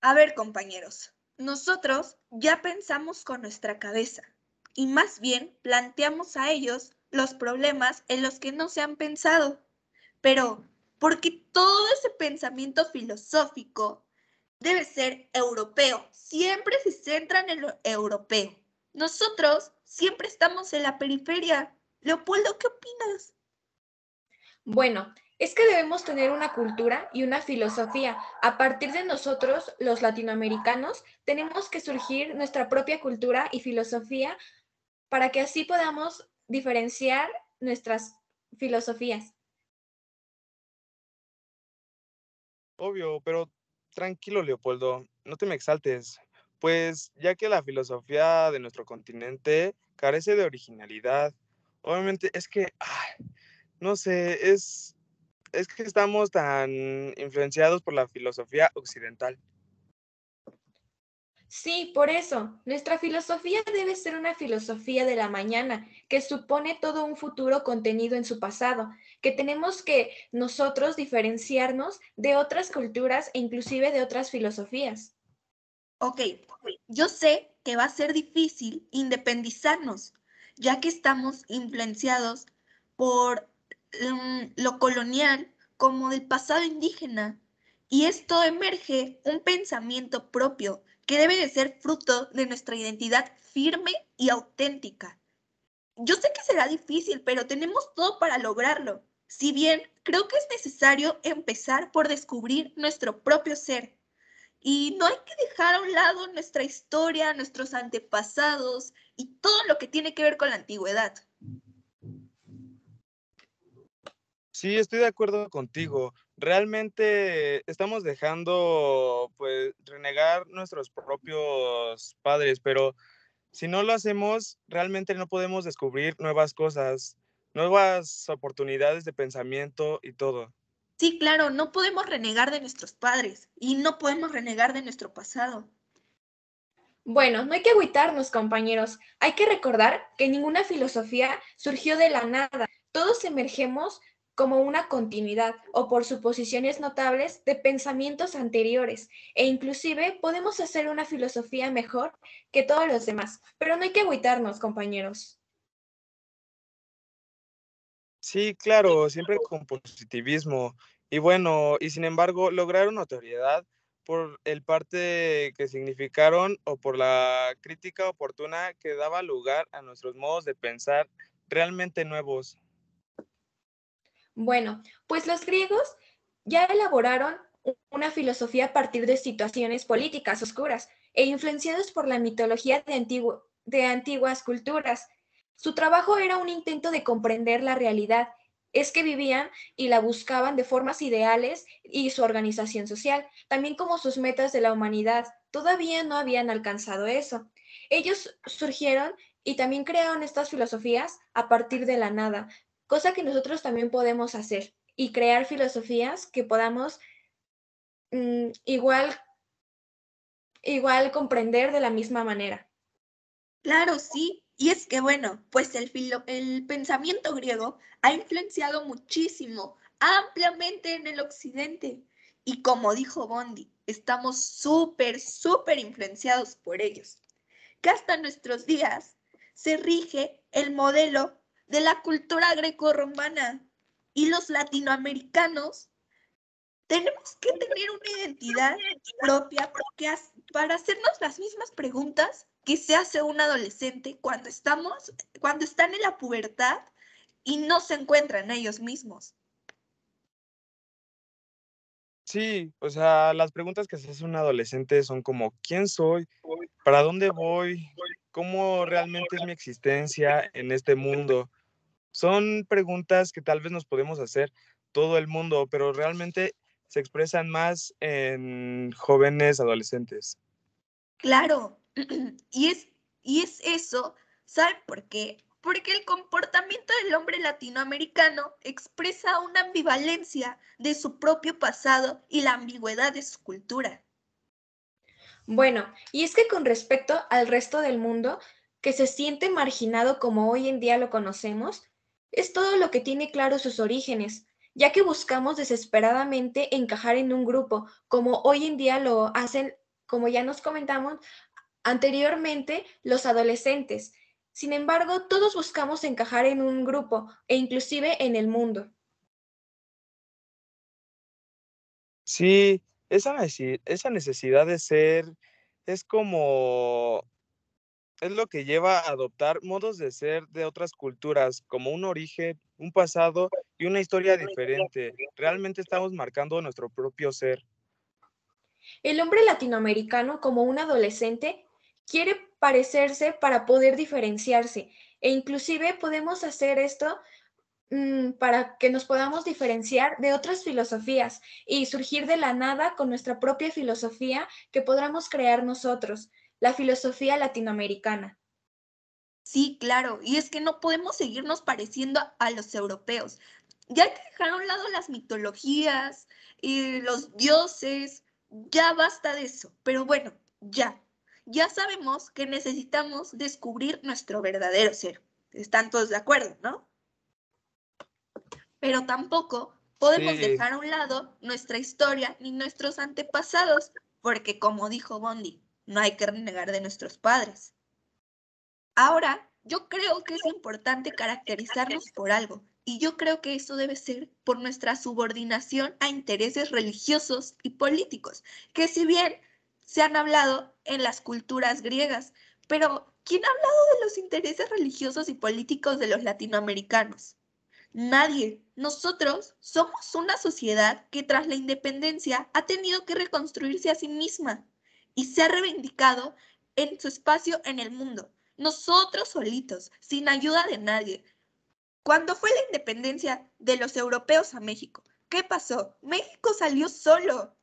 A ver, compañeros, nosotros ya pensamos con nuestra cabeza y más bien planteamos a ellos los problemas en los que no se han pensado. Pero, porque todo ese pensamiento filosófico debe ser europeo, siempre se centra en lo europeo. Nosotros siempre estamos en la periferia. Leopoldo, ¿qué opinas? Bueno, es que debemos tener una cultura y una filosofía. A partir de nosotros, los latinoamericanos, tenemos que surgir nuestra propia cultura y filosofía para que así podamos diferenciar nuestras filosofías. Obvio, pero tranquilo, Leopoldo, no te me exaltes, pues ya que la filosofía de nuestro continente carece de originalidad, obviamente es que, no sé, es que estamos tan influenciados por la filosofía occidental. Sí, por eso, nuestra filosofía debe ser una filosofía de la mañana, que supone todo un futuro contenido en su pasado, que tenemos que nosotros diferenciarnos de otras culturas e inclusive de otras filosofías. Ok, yo sé que va a ser difícil independizarnos, ya que estamos influenciados por lo colonial como del pasado indígena, y esto emerge un pensamiento propio que debe de ser fruto de nuestra identidad firme y auténtica. Yo sé que será difícil, pero tenemos todo para lograrlo. Si bien creo que es necesario empezar por descubrir nuestro propio ser. Y no hay que dejar a un lado nuestra historia, nuestros antepasados y todo lo que tiene que ver con la antigüedad. Sí, estoy de acuerdo contigo. Realmente estamos dejando, pues, renegar nuestros propios padres, pero si no lo hacemos, realmente no podemos descubrir nuevas cosas, nuevas oportunidades de pensamiento y todo. Sí, claro, no podemos renegar de nuestros padres y no podemos renegar de nuestro pasado. Bueno, no hay que agüitarnos, compañeros. Hay que recordar que ninguna filosofía surgió de la nada. Todos emergemos como una continuidad o por suposiciones notables de pensamientos anteriores e inclusive podemos hacer una filosofía mejor que todos los demás. Pero no hay que agüitarnos, compañeros. Sí, claro, siempre con positivismo. Y bueno, y sin embargo, lograron notoriedad por el parte que significaron o por la crítica oportuna que daba lugar a nuestros modos de pensar realmente nuevos. Bueno, pues los griegos ya elaboraron una filosofía a partir de situaciones políticas oscuras e influenciados por la mitología de antiguas culturas. Su trabajo era un intento de comprender la realidad, es que vivían y la buscaban de formas ideales y su organización social, también como sus metas de la humanidad. Todavía no habían alcanzado eso. Ellos surgieron y también crearon estas filosofías a partir de la nada, cosa que nosotros también podemos hacer y crear filosofías que podamos igual, igual comprender de la misma manera. Claro, sí. Y es que, bueno, pues el pensamiento griego ha influenciado muchísimo, ampliamente en el occidente. Y como dijo Bondi, estamos súper influenciados por ellos, que hasta nuestros días se rige el modelo de la cultura grecorromana. Y los latinoamericanos tenemos que tener una identidad propia porque para hacernos las mismas preguntas que se hace un adolescente cuando están en la pubertad y no se encuentran ellos mismos. Sí, o sea, las preguntas que se hace un adolescente son como, ¿quién soy? ¿Para dónde voy? ¿Cómo realmente es mi existencia en este mundo? Son preguntas que tal vez nos podemos hacer todo el mundo, pero realmente se expresan más en jóvenes adolescentes. Claro, y es, y es eso, ¿saben por qué? Porque el comportamiento del hombre latinoamericano expresa una ambivalencia de su propio pasado y la ambigüedad de su cultura. Bueno, y es que con respecto al resto del mundo, que se siente marginado como hoy en día lo conocemos, es todo lo que tiene claro sus orígenes, ya que buscamos desesperadamente encajar en un grupo, como hoy en día lo hacen como ya nos comentamos anteriormente, los adolescentes. Sin embargo, todos buscamos encajar en un grupo e inclusive en el mundo. Sí, esa necesidad de ser es como es lo que lleva a adoptar modos de ser de otras culturas, como un origen, un pasado y una historia diferente. Realmente estamos marcando nuestro propio ser. El hombre latinoamericano, como un adolescente, quiere parecerse para poder diferenciarse e inclusive podemos hacer esto para que nos podamos diferenciar de otras filosofías y surgir de la nada con nuestra propia filosofía que podamos crear nosotros, la filosofía latinoamericana. Sí, claro, y es que no podemos seguirnos pareciendo a los europeos. Ya hay que dejar a un lado las mitologías y los dioses, ya basta de eso. Pero bueno, ya sabemos que necesitamos descubrir nuestro verdadero ser. ¿Están todos de acuerdo, no? Pero tampoco podemos Sí, dejar a un lado nuestra historia ni nuestros antepasados, porque como dijo Bondi, no hay que renegar de nuestros padres. Ahora, yo creo que es importante caracterizarnos por algo, y yo creo que eso debe ser por nuestra subordinación a intereses religiosos y políticos, que si bien se han hablado en las culturas griegas, pero ¿quién ha hablado de los intereses religiosos y políticos de los latinoamericanos? Nadie. Nosotros somos una sociedad que tras la independencia ha tenido que reconstruirse a sí misma y se ha reivindicado en su espacio en el mundo. Nosotros solitos, sin ayuda de nadie. ¿Cuándo fue la independencia de los europeos a México? ¿Qué pasó? México salió solo.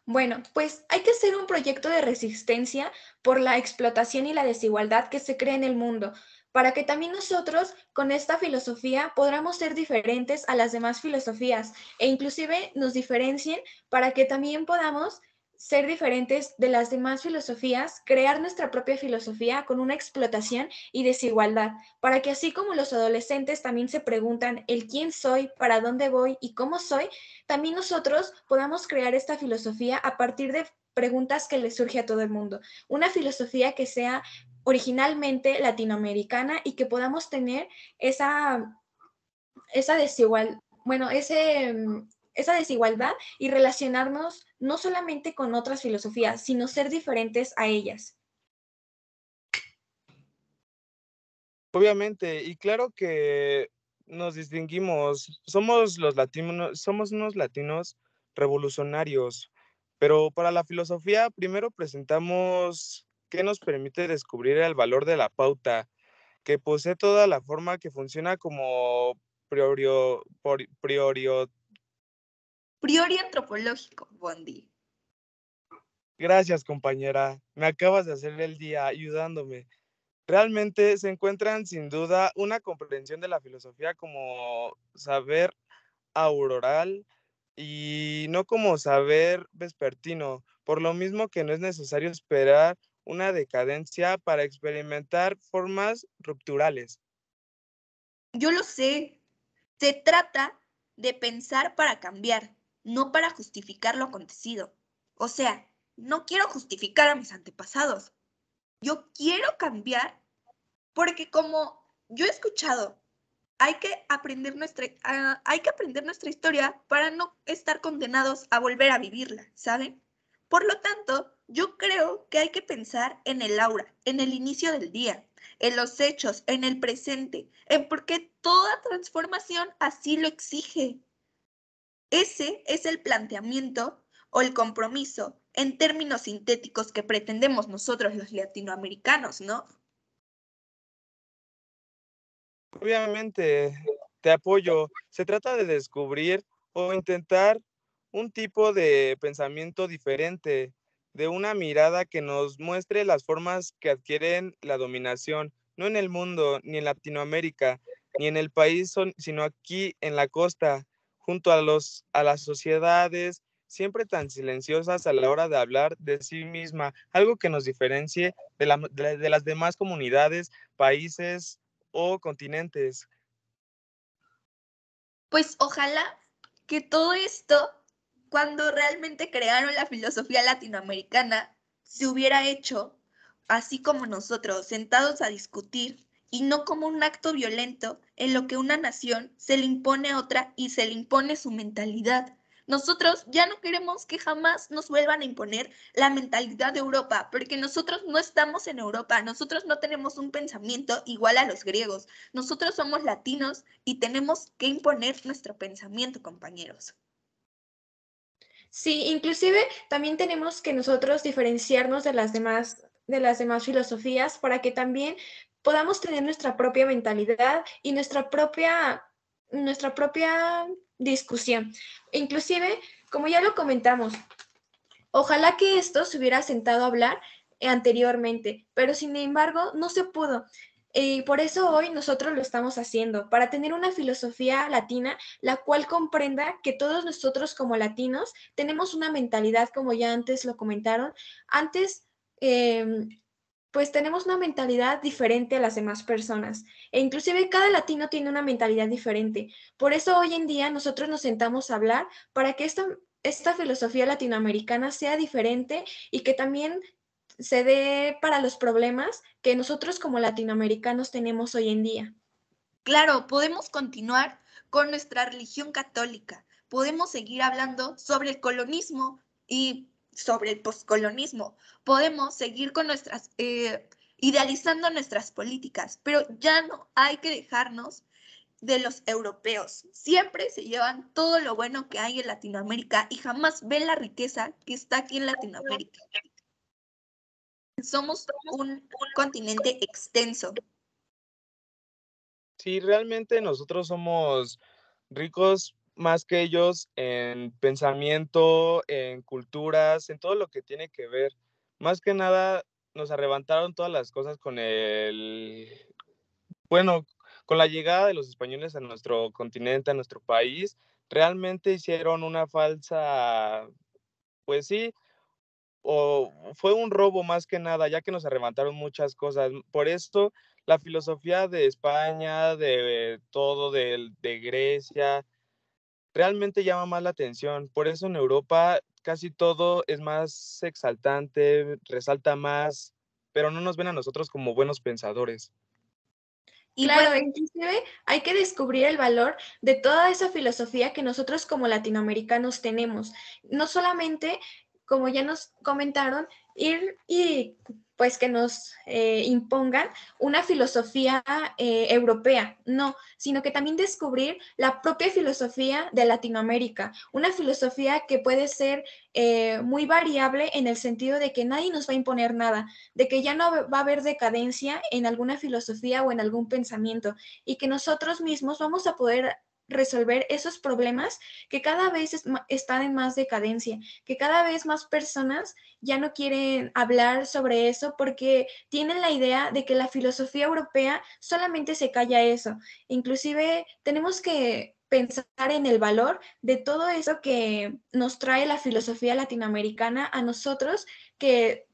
Bueno, pues hay que hacer un proyecto de resistencia por la explotación y la desigualdad que se crea en el mundo, para que también nosotros con esta filosofía podamos ser diferentes a las demás filosofías e inclusive nos diferencien para que también podamos ser diferentes de las demás filosofías, crear nuestra propia filosofía con una explotación y desigualdad, para que así como los adolescentes también se preguntan el quién soy, para dónde voy y cómo soy, también nosotros podamos crear esta filosofía a partir de preguntas que le surge a todo el mundo. Una filosofía que sea originalmente latinoamericana y que podamos tener esa desigual, bueno, esa desigualdad y relacionarnos no solamente con otras filosofías, sino ser diferentes a ellas. obviamente, y claro que nos distinguimos, somos unos latinos revolucionarios, pero para la filosofía primero presentamos qué nos permite descubrir el valor de la pauta, que posee toda la forma que funciona como priorio. Priori antropológico, Bondi. Gracias, compañera. Me acabas de hacer el día ayudándome. Realmente se encuentran sin duda una comprensión de la filosofía como saber auroral y no como saber vespertino, por lo mismo que no es necesario esperar una decadencia para experimentar formas rupturales. Yo lo sé. Se trata de pensar para cambiar, no para justificar lo acontecido. O sea, no quiero justificar a mis antepasados. Yo quiero cambiar porque como yo he escuchado, hay que aprender nuestra historia para no estar condenados a volver a vivirla, ¿saben? Por lo tanto, yo creo que hay que pensar en el aura, en el inicio del día, en los hechos, en el presente, en por qué toda transformación así lo exige. Ese es el planteamiento o el compromiso en términos sintéticos que pretendemos nosotros los latinoamericanos, ¿no? Obviamente, te apoyo. Se trata de descubrir o intentar un tipo de pensamiento diferente, de una mirada que nos muestre las formas que adquieren la dominación, no en el mundo, ni en Latinoamérica, ni en el país, sino aquí en la costa, junto a las sociedades, siempre tan silenciosas a la hora de hablar de sí misma, algo que nos diferencie de las demás comunidades, países o continentes. Pues ojalá que todo esto cuando realmente crearon la filosofía latinoamericana, se hubiera hecho así como nosotros, sentados a discutir y no como un acto violento en lo que una nación se le impone a otra y se le impone su mentalidad. Nosotros ya no queremos que jamás nos vuelvan a imponer la mentalidad de Europa, porque nosotros no estamos en Europa, nosotros no tenemos un pensamiento igual a los griegos, nosotros somos latinos y tenemos que imponer nuestro pensamiento, compañeros. Sí, inclusive también tenemos que nosotros diferenciarnos de las demás filosofías para que también podamos tener nuestra propia mentalidad y nuestra propia discusión. Inclusive, como ya lo comentamos, ojalá que esto se hubiera sentado a hablar anteriormente, pero sin embargo no se pudo. Y por eso hoy nosotros lo estamos haciendo, para tener una filosofía latina, la cual comprenda que todos nosotros como latinos tenemos una mentalidad, como ya antes lo comentaron, antes pues tenemos una mentalidad diferente a las demás personas. E inclusive cada latino tiene una mentalidad diferente. Por eso hoy en día nosotros nos sentamos a hablar para que esta filosofía latinoamericana sea diferente y que también se dé para los problemas que nosotros como latinoamericanos tenemos hoy en día. Claro, podemos continuar con nuestra religión católica, podemos seguir hablando sobre el colonismo y sobre el poscolonismo, podemos seguir con idealizando nuestras políticas, pero ya no hay que dejarnos de los europeos. Siempre se llevan todo lo bueno que hay en Latinoamérica y jamás ven la riqueza que está aquí en Latinoamérica. Somos un continente extenso. Sí, realmente nosotros somos ricos más que ellos en pensamiento, en culturas, en todo lo que tiene que ver. Más que nada, nos arrebataron todas las cosas bueno, con la llegada de los españoles a nuestro continente, a nuestro país, realmente hicieron una falsa, pues sí, o fue un robo más que nada, ya que nos arrebataron muchas cosas. Por esto, la filosofía de España, de todo, de Grecia, realmente llama más la atención. Por eso en Europa casi todo es más exaltante, resalta más, pero no nos ven a nosotros como buenos pensadores. Y Claro, bueno, inclusive hay que descubrir el valor de toda esa filosofía que nosotros como latinoamericanos tenemos. No solamente, como ya nos comentaron, ir y pues que nos impongan una filosofía europea, no, sino que también descubrir la propia filosofía de Latinoamérica, una filosofía que puede ser muy variable en el sentido de que nadie nos va a imponer nada, de que ya no va a haber decadencia en alguna filosofía o en algún pensamiento y que nosotros mismos vamos a poder resolver esos problemas que cada vez están en más decadencia, que cada vez más personas ya no quieren hablar sobre eso porque tienen la idea de que la filosofía europea solamente se calla eso. Inclusive tenemos que pensar en el valor de todo eso que nos trae la filosofía latinoamericana a nosotros, que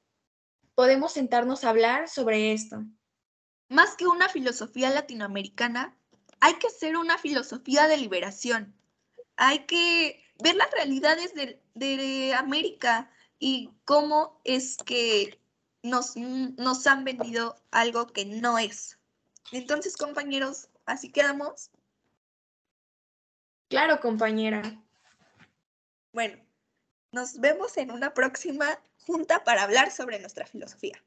podemos sentarnos a hablar sobre esto. más que una filosofía latinoamericana, hay que hacer una filosofía de liberación. Hay que ver las realidades de América y cómo es que nos han vendido algo que no es. Entonces, compañeros, así quedamos. Claro, compañera. Bueno, nos vemos en una próxima junta para hablar sobre nuestra filosofía.